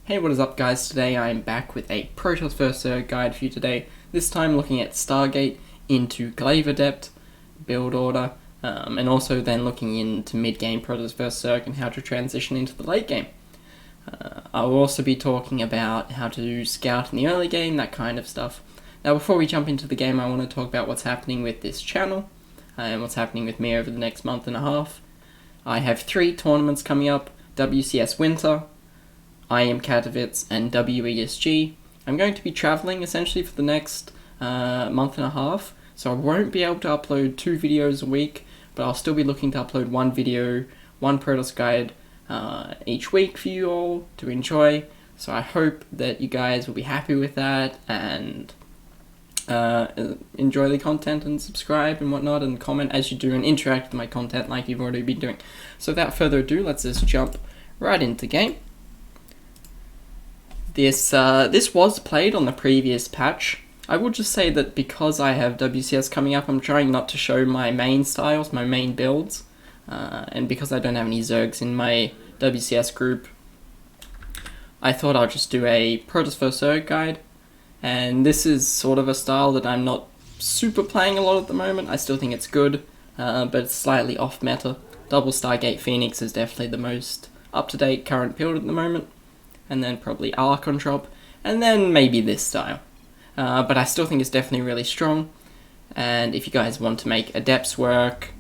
Hey, what is up guys? Today I am back with a Protoss vs Zerg guide for you today, this time looking at Stargate into Glaive Adept build order, and also then looking into mid-game Protoss vs Zerg and how to transition into the late game. I will also be talking about how to scout in the early game, that kind of stuff. Now before we jump into the game, I want to talk about what's happening with this channel, and what's happening with me over the next month and a half. I have 3 tournaments coming up: WCS Winter, IM Katowice, and WESG. I'm going to be traveling essentially for the next month and a half, so I won't be able to upload 2 videos a week, but I'll still be looking to upload 1 video, 1 Protoss guide each week for you all to enjoy. So I hope that you guys will be happy with that and enjoy the content and subscribe and whatnot, and comment as you do and interact with my content like you've already been doing. So without further ado, let's just jump right into game. This was played on the previous patch. I will just say that because I have WCS coming up, I'm trying not to show my main styles, my main builds, and because I don't have any zergs in my WCS group, I thought I'll just do a Protoss vs Zerg guide, and this is sort of a style that I'm not super playing a lot at the moment. I still think it's good, but it's slightly off meta. Double Stargate Phoenix is definitely the most up-to-date current build at the moment, and then probably Archon Drop, and then maybe this style. But I still think it's definitely really strong, and if you guys want to make adepts work,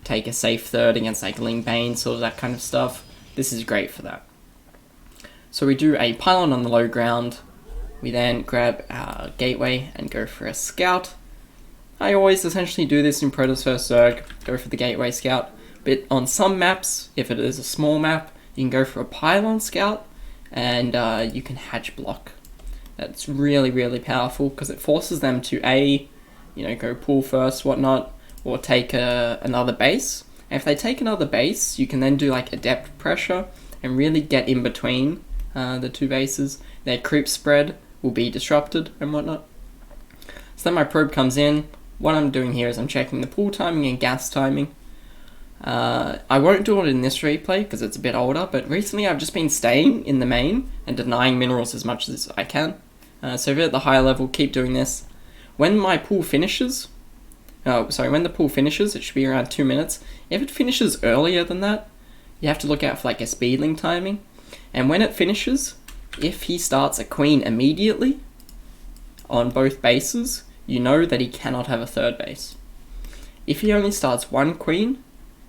take a safe third against like Ling Bane, sort of that kind of stuff, this is great for that. So we do a Pylon on the low ground, we then grab our gateway and go for a scout. I always essentially do this in Protoss vs Zerg, go for the gateway scout, but on some maps, if it is a small map, you can go for a Pylon scout, and you can hatch block. That's really, really powerful because it forces them to go pull first, whatnot, or take another base. And if they take another base, you can then do like adept pressure and really get in between the 2 bases. Their creep spread will be disrupted and whatnot. So then my probe comes in. What I'm doing here is I'm checking the pull timing and gas timing. I won't do it in this replay because it's a bit older, but recently I've just been staying in the main and denying minerals as much as I can. So if you're at the higher level, keep doing this. When my pull finishes, when the pull finishes, it should be around 2 minutes. If it finishes earlier than that, you have to look out for like a speedling timing. And when it finishes, if he starts a queen immediately on both bases, you know that he cannot have a third base. If he only starts 1 queen,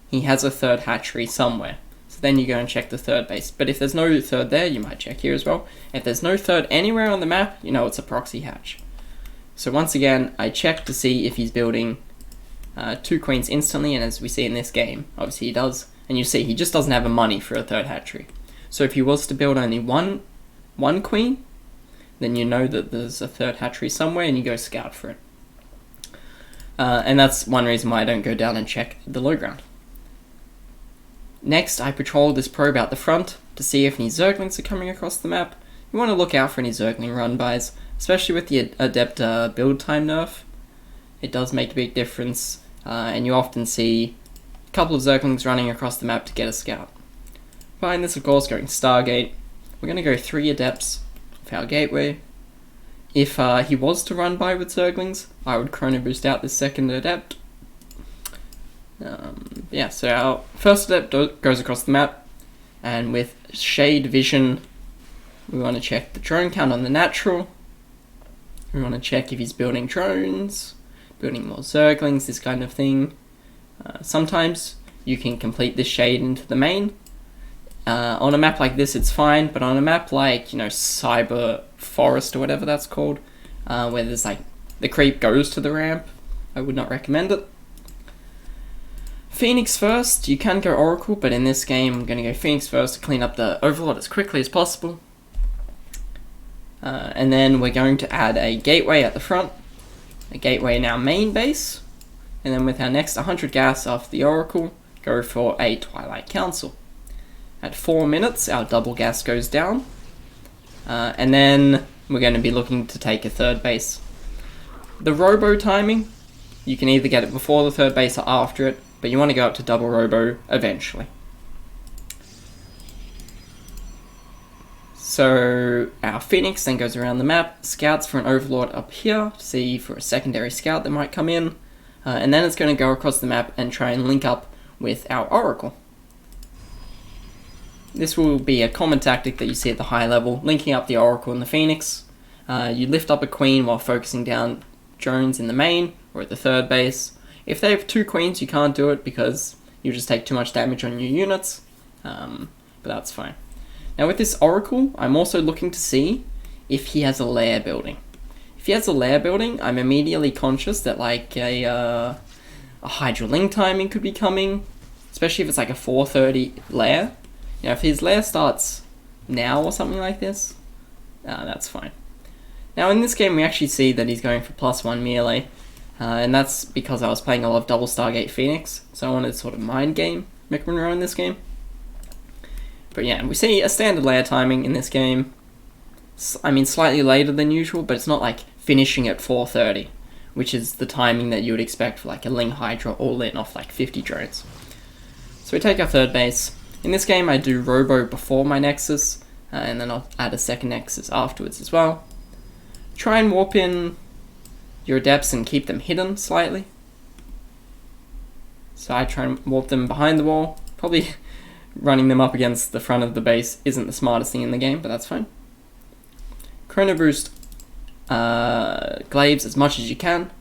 he has a third hatchery somewhere. So then you go and check the third base. But if there's no third there, you might check here as well. If there's no third anywhere on the map, you know it's a proxy hatch. So once again, I check to see if he's building 2 queens instantly, and as we see in this game, obviously he does. And you see he just doesn't have the money for a third hatchery. So if he was to build only one queen, then you know that there's a third hatchery somewhere and you go scout for it. And that's one reason why I don't go down and check the low ground. Next, I patrol this probe out the front to see if any zerglings are coming across the map. You want to look out for any zergling run-bys, especially with the adept build time nerf. It does make a big difference, and you often see a couple of zerglings running across the map to get a scout. Behind this, of course, going Stargate. We're going to go 3 adepts with our gateway. If he was to run by with zerglings, I would chrono boost out this second adept. So our first adept goes across the map, and with shade vision, we want to check the drone count on the natural. We want to check if he's building drones, building more zerglings, this kind of thing. Sometimes you can complete this shade into the main. On a map like this, it's fine, but on a map like, Cyber Forest or whatever that's called, where there's like the creep goes to the ramp, I would not recommend it. Phoenix first. You can go Oracle, but in this game I'm going to go Phoenix first to clean up the Overlord as quickly as possible. And then we're going to add a gateway at the front, a gateway in our main base, and then with our next 100 gas after the Oracle, go for a Twilight Council. At 4 minutes, our double gas goes down, and then we're going to be looking to take a third base. The robo timing, you can either get it before the third base or after it, but you want to go up to double robo eventually. So our Phoenix then goes around the map, scouts for an Overlord up here, to see for a secondary scout that might come in, and then it's going to go across the map and try and link up with our Oracle. This will be a common tactic that you see at the high level, linking up the Oracle and the Phoenix. You lift up a Queen while focusing down drones in the main, or at the third base. If they have 2 Queens, you can't do it because you just take too much damage on your units, but that's fine. Now with this Oracle, I'm also looking to see if he has a lair building. If he has a lair building, I'm immediately conscious that like a Hydra Link timing could be coming, especially if it's like a 4:30 lair. You know, if his lair starts now or something like this, that's fine. Now in this game we actually see that he's going for +1 melee, and that's because I was playing a lot of double Stargate Phoenix, so I wanted to sort of mind game Mick Monroe in this game. But yeah, we see a standard lair timing in this game. I mean, slightly later than usual, but it's not like finishing at 4:30, which is the timing that you would expect for like a Ling Hydra all-in off like 50 drones. So we take our third base. In this game I do robo before my Nexus, and then I'll add a second Nexus afterwards as well. Try and warp in your adepts and keep them hidden slightly. So I try and warp them behind the wall. Probably running them up against the front of the base isn't the smartest thing in the game, but that's fine. Chrono Boost Glaives as much as you can,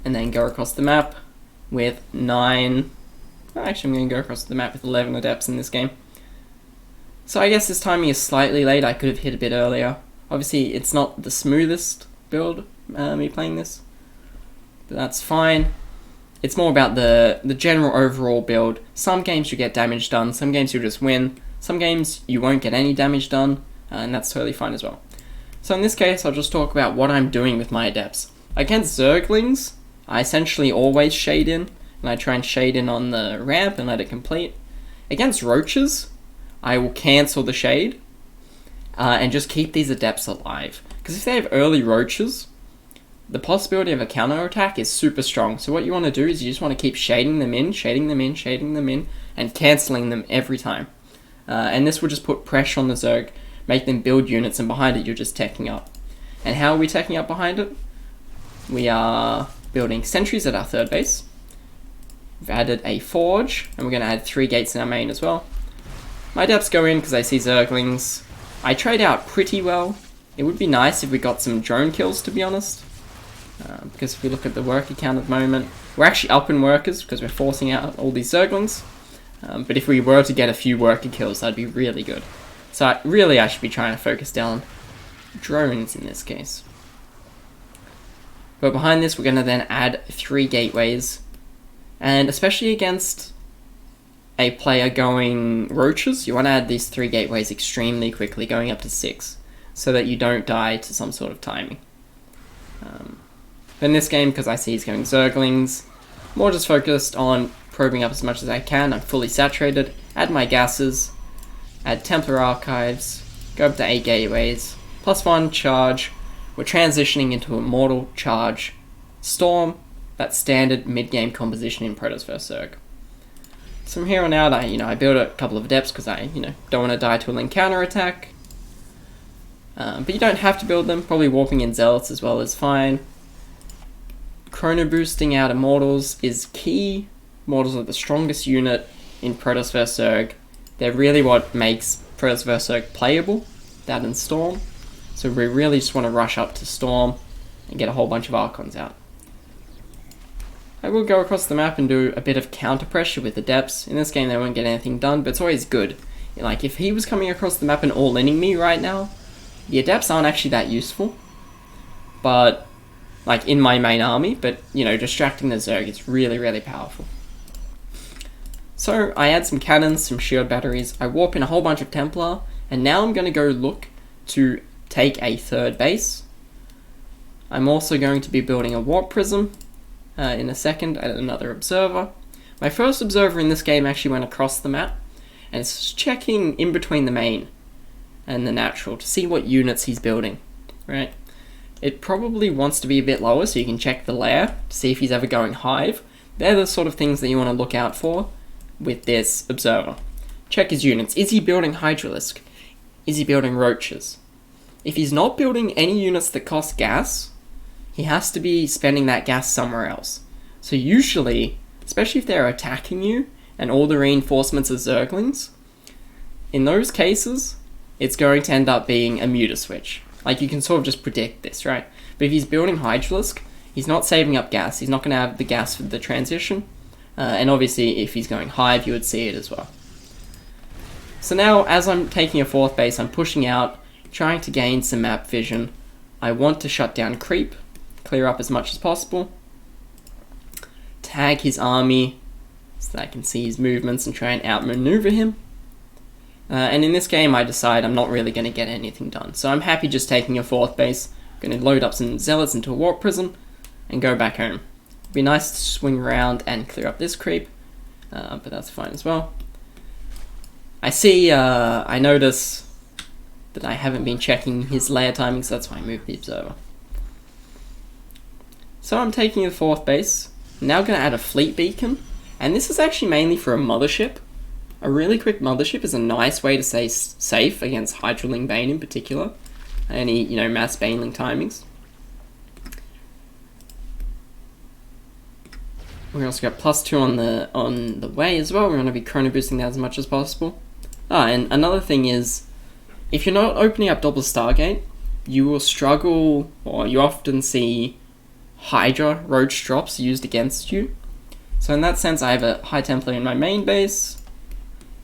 and then go across the map with 9... Actually, I'm going to go across the map with 11 adepts in this game. So I guess this timing is slightly late. I could have hit a bit earlier. Obviously, it's not the smoothest build, me playing this, but that's fine. It's more about the general overall build. Some games you get damage done, some games you'll just win, some games you won't get any damage done, and that's totally fine as well. So in this case, I'll just talk about what I'm doing with my adepts. Against zerglings, I essentially always shade in, and I try and shade in on the ramp and let it complete. Against roaches, I will cancel the shade, and just keep these adepts alive. Because if they have early roaches, the possibility of a counter attack is super strong. So what you want to do is you just want to keep shading them in, shading them in, shading them in, and cancelling them every time. And this will just put pressure on the Zerg, make them build units, and behind it you're just teching up. And how are we teching up behind it? We are building sentries at our third base. We've added a forge, and we're going to add 3 gates in our main as well. My adepts go in because they see zerglings. I trade out pretty well. It would be nice if we got some drone kills, to be honest. Because if we look at the worker count at the moment, we're actually up in workers because we're forcing out all these zerglings. But if we were to get a few worker kills, that'd be really good. So I should be trying to focus down drones in this case. But behind this, we're going to then add 3 gateways. And especially against a player going roaches, you want to add these 3 gateways extremely quickly, going up to 6, so that you don't die to some sort of timing. But in this game, because I see he's going zerglings, more just focused on probing up as much as I can. I'm fully saturated. Add my gases, add Templar Archives, go up to 8 gateways, +1 charge. We're transitioning into immortal, charge, storm, that standard mid-game composition in Protoss vs Zerg. So from here on out, I build a couple of adepts because I don't want to die to a link counter attack. But you don't have to build them. Probably warping in zealots as well is fine. Chrono boosting out immortals is key. Immortals are the strongest unit in Protoss vs Zerg. They're really what makes Protoss vs Zerg playable. That and Storm. So we really just want to rush up to Storm and get a whole bunch of Archons out. I will go across the map and do a bit of counter pressure with adepts. In this game they won't get anything done, but it's always good. Like if he was coming across the map and all-inning me right now, the adepts aren't actually that useful. But like in my main army, but distracting the Zerg is really, really powerful. So I add some cannons, some shield batteries, I warp in a whole bunch of Templar, and now I'm going to go look to take a third base. I'm also going to be building a warp prism in a second, and another observer. My first observer in this game actually went across the map, and it's checking in between the main and the natural to see what units he's building, right? It probably wants to be a bit lower so you can check the lair to see if he's ever going hive. They're the sort of things that you want to look out for with this observer. Check his units. Is he building Hydralisk? is he building roaches? If he's not building any units that cost gas, he has to be spending that gas somewhere else. So usually, especially if they're attacking you and all the reinforcements are zerglings, in those cases, it's going to end up being a muta switch. Like, you can sort of just predict this, right? But if he's building Hydralisk, he's not saving up gas. He's not going to have the gas for the transition. And obviously, if he's going Hive, you would see it as well. So now, as I'm taking a 4th base, I'm pushing out, trying to gain some map vision. I want to shut down creep, clear up as much as possible, tag his army so that I can see his movements and try and outmaneuver him. And in this game, I decide I'm not really going to get anything done. So I'm happy just taking a 4th base, going to load up some zealots into a warp prison, and go back home. It'd be nice to swing around and clear up this creep, but that's fine as well. I notice that I haven't been checking his layer timing, so that's why I moved the observer. So I'm taking the 4th base, now going to add a fleet beacon, and this is actually mainly for a mothership. A really quick mothership is a nice way to stay safe against Hydraling Bane in particular. Any, mass Baneling timings. We also got +2 on the way as well. We're going to be chrono boosting that as much as possible. And another thing is, if you're not opening up double Stargate, you will struggle, or you often see Hydra roach drops used against you. So in that sense, I have a High Templar in my main base.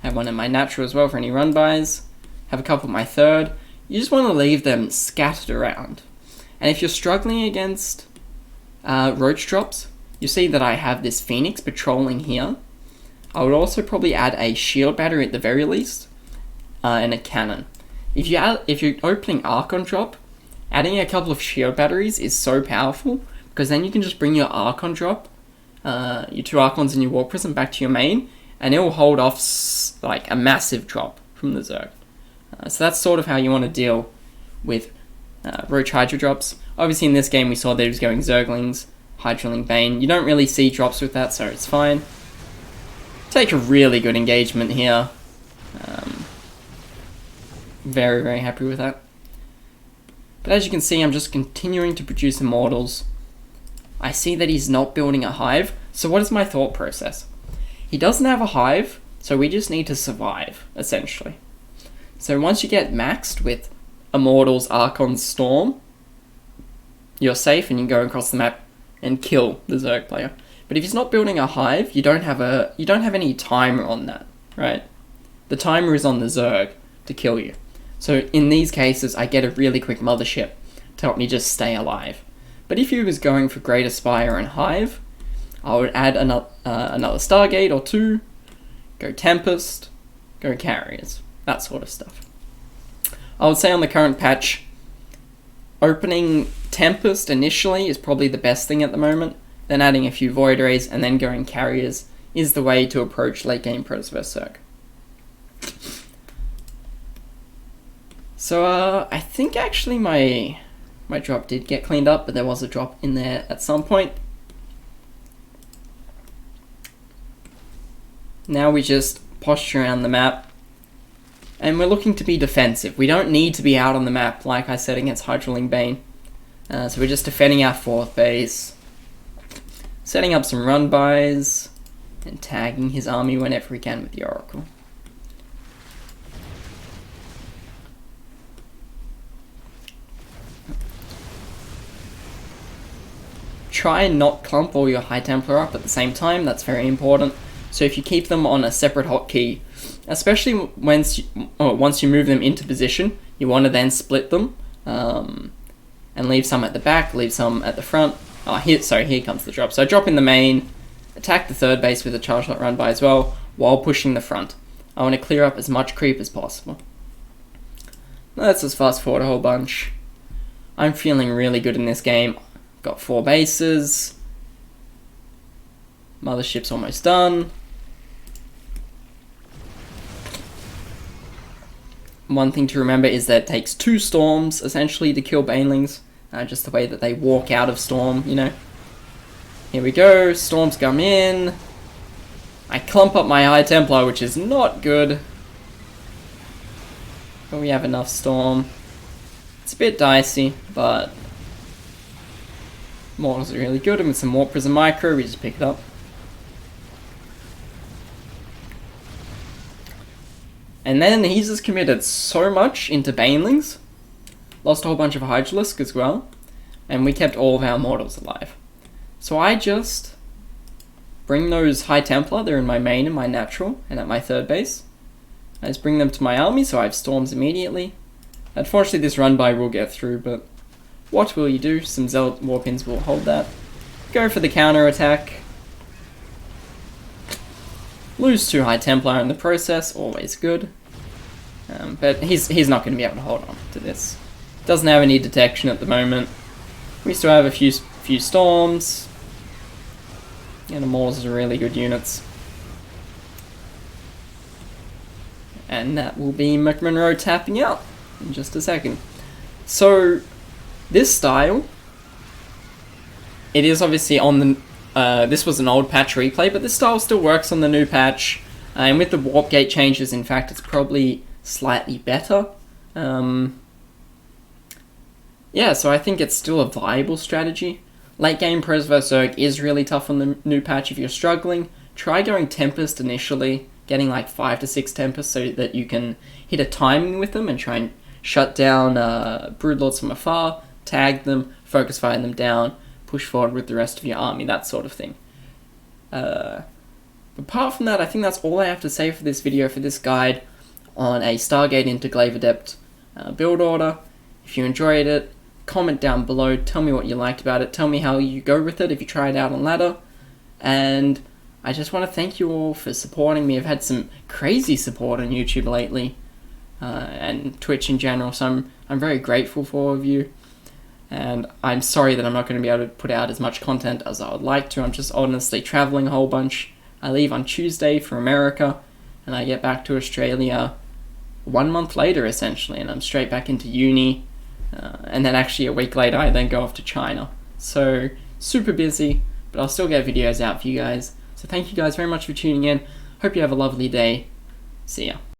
I have one in my natural as well for any run-bys. Have a couple in my 3rd. You just want to leave them scattered around. And if you're struggling against roach drops, you see that I have this Phoenix patrolling here. I would also probably add a shield battery at the very least, and a cannon. If you're opening Archon drop, adding a couple of shield batteries is so powerful, because then you can just bring your Archon drop, your 2 Archons and your Warp Prism back to your main, and it will hold off like a massive drop from the Zerg. So that's sort of how you want to deal with Roach Hydra drops. Obviously in this game we saw that he was going Zerglings, Hydraling Bane. You don't really see drops with that, so it's fine. Take a really good engagement here. Very, very happy with that. But as you can see, I'm just continuing to produce immortals. I see that he's not building a hive, so what is my thought process? He doesn't have a hive, so we just need to survive, essentially. So once you get maxed with Immortals, Archons, Storm, you're safe and you can go across the map and kill the Zerg player. But if he's not building a hive, you don't have any timer on that, right? The timer is on the Zerg to kill you. So in these cases, I get a really quick mothership to help me just stay alive. But if he was going for Great Aspire and Hive, I would add another Stargate or 2, go Tempest, go Carriers, that sort of stuff. I would say on the current patch, opening Tempest initially is probably the best thing at the moment, then adding a few Void Rays and then going Carriers is the way to approach late game Protoss vs Zerg. So I think actually my drop did get cleaned up, but there was a drop in there at some point. Now we just posture around the map, and we're looking to be defensive. We don't need to be out on the map, like I said, against Hydraling Bane. So we're just defending our 4th base, setting up some run-bys, and tagging his army whenever we can with the Oracle. Try and not clump all your High Templar up at the same time, that's very important. So if you keep them on a separate hotkey, especially once you move them into position, you want to then split them and leave some at the back, leave some at the front. Here comes the drop. So drop in the main, attack the 3rd base with a charge shot run by as well, while pushing the front. I want to clear up as much creep as possible. Let's just fast forward a whole bunch. I'm feeling really good in this game. Got 4 bases. Mothership's almost done. One thing to remember is that it takes 2 storms, essentially, to kill Banelings. Just the way that they walk out of storm, Here we go, storms come in. I clump up my High Templar, which is not good. but we have enough storm. It's a bit dicey, but Mortals are really good, and with some Warp Prism Micro, we just pick it up. And then he's just committed so much into Banelings, lost a whole bunch of Hydralisk as well, and we kept all of our Mortals alive. So I just bring those High Templar, they're in my main and my natural, and at my third base. I just bring them to my army, so I have Storms immediately. Unfortunately, this run-by will get through, but what will you do? Some Zealot Warpins will hold that. Go for the counter-attack. Lose 2 High Templar in the process, always good. But he's not going to be able to hold on to this. Doesn't have any detection at the moment. We still have a few Storms. And the Maws are really good units. And that will be McMonroe tapping out in just a second. So, this style, it is obviously on the, this was an old patch replay, but this style still works on the new patch. And with the warp gate changes, in fact, it's probably slightly better. Yeah, so I think it's still a viable strategy. Late game Pres vs Zerg is really tough on the new patch. If you're struggling, try going Tempest initially, getting like 5 to 6 Tempests so that you can hit a timing with them and try and shut down Broodlords from afar, tag them, focus fire them down, push forward with the rest of your army, that sort of thing. Apart from that, I think that's all I have to say for this video, for this guide on a Stargate into Glaive Adept build order. If you enjoyed it, comment down below, tell me what you liked about it, tell me how you go with it if you try it out on ladder, and I just want to thank you all for supporting me. I've had some crazy support on YouTube lately, and Twitch in general, so I'm very grateful for all of you, and I'm sorry that I'm not going to be able to put out as much content as I would like to. I'm just honestly traveling a whole bunch. I leave on Tuesday for America, and I get back to Australia 1 month later, essentially, and I'm straight back into uni, and then actually a week later I then go off to China. So, super busy, but I'll still get videos out for you guys. So thank you guys very much for tuning in. Hope you have a lovely day. See ya.